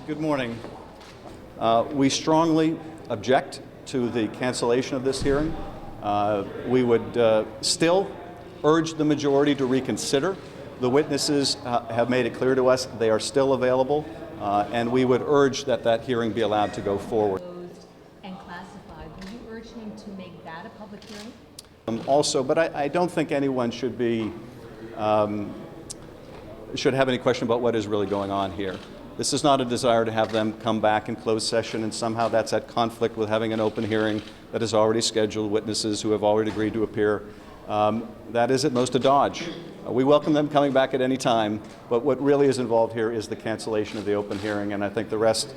Good morning. We strongly object to the cancellation of this hearing. We would still urge the majority to reconsider. The witnesses have made it clear to us they are still available, and we would urge that that hearing be allowed to go forward. And classified. Will you urge him to make that a public hearing? Also, but I don't think anyone should be should have any question about what is really going on here. This is not a desire to have them come back in closed session, and somehow that's at conflict with having an open hearing that is already scheduled, witnesses who have already agreed to appear. That is at most a dodge. We welcome them coming back at any time, but what really is involved here is the cancellation of the open hearing, and I think the rest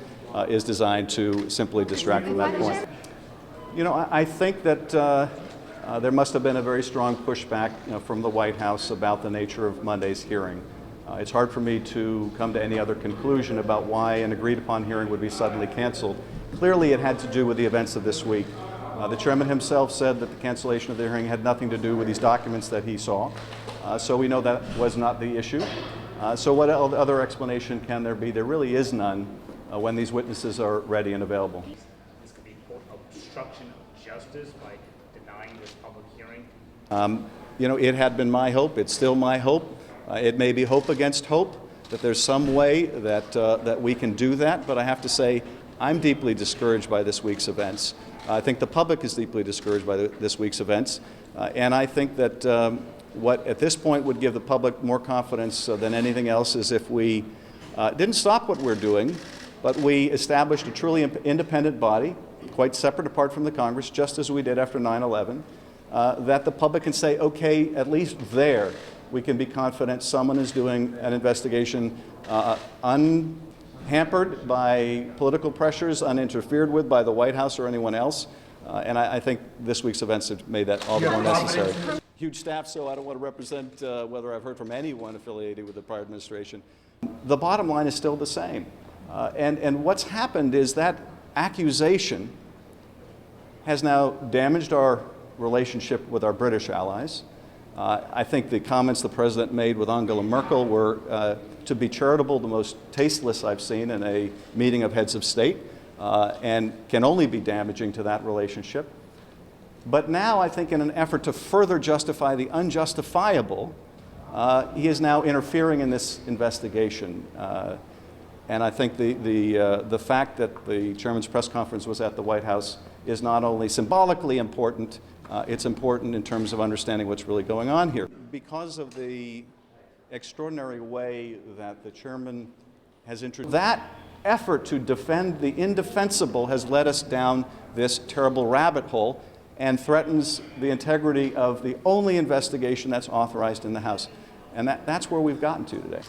is designed to simply distract from that point. You know, I think that there must have been a very strong pushback, from the White House about the nature of Monday's hearing. It's hard for me to come to any other conclusion about why an agreed-upon hearing would be suddenly canceled. Clearly, it had to do with the events of this week. The chairman himself said that the cancellation of the hearing had nothing to do with these documents that he saw. So we know that was not the issue. So what other explanation can there be? There really is none when these witnesses are ready and available. This could be obstruction of justice by denying this public hearing. It had been my hope, it's still my hope. It may be hope against hope, that there's some way that we can do that, but I have to say I'm deeply discouraged by this week's events. I think the public is deeply discouraged by this week's events, and I think that what at this point would give the public more confidence than anything else is if we didn't stop what we're doing, but we established a truly independent body, quite separate apart from the Congress, just as we did after 9/11, that the public can say, okay, at least there we can be confident someone is doing an investigation unhampered by political pressures, uninterfered with by the White House or anyone else. And I think this week's events have made that all the more necessary. Huge staff, so I don't want to represent whether I've heard from anyone affiliated with the prior administration. The bottom line is still the same. And what's happened is that accusation has now damaged our relationship with our British allies. I think the comments the President made with Angela Merkel were, to be charitable, the most tasteless I've seen in a meeting of heads of state, and can only be damaging to that relationship. But now I think in an effort to further justify the unjustifiable, he is now interfering in this investigation. And I think the fact that the chairman's press conference was at the White House is not only symbolically important, it's important in terms of understanding what's really going on here. Because of the extraordinary way that the chairman has introduced that effort to defend the indefensible has led us down this terrible rabbit hole and threatens the integrity of the only investigation that's authorized in the House. And that's where we've gotten to today.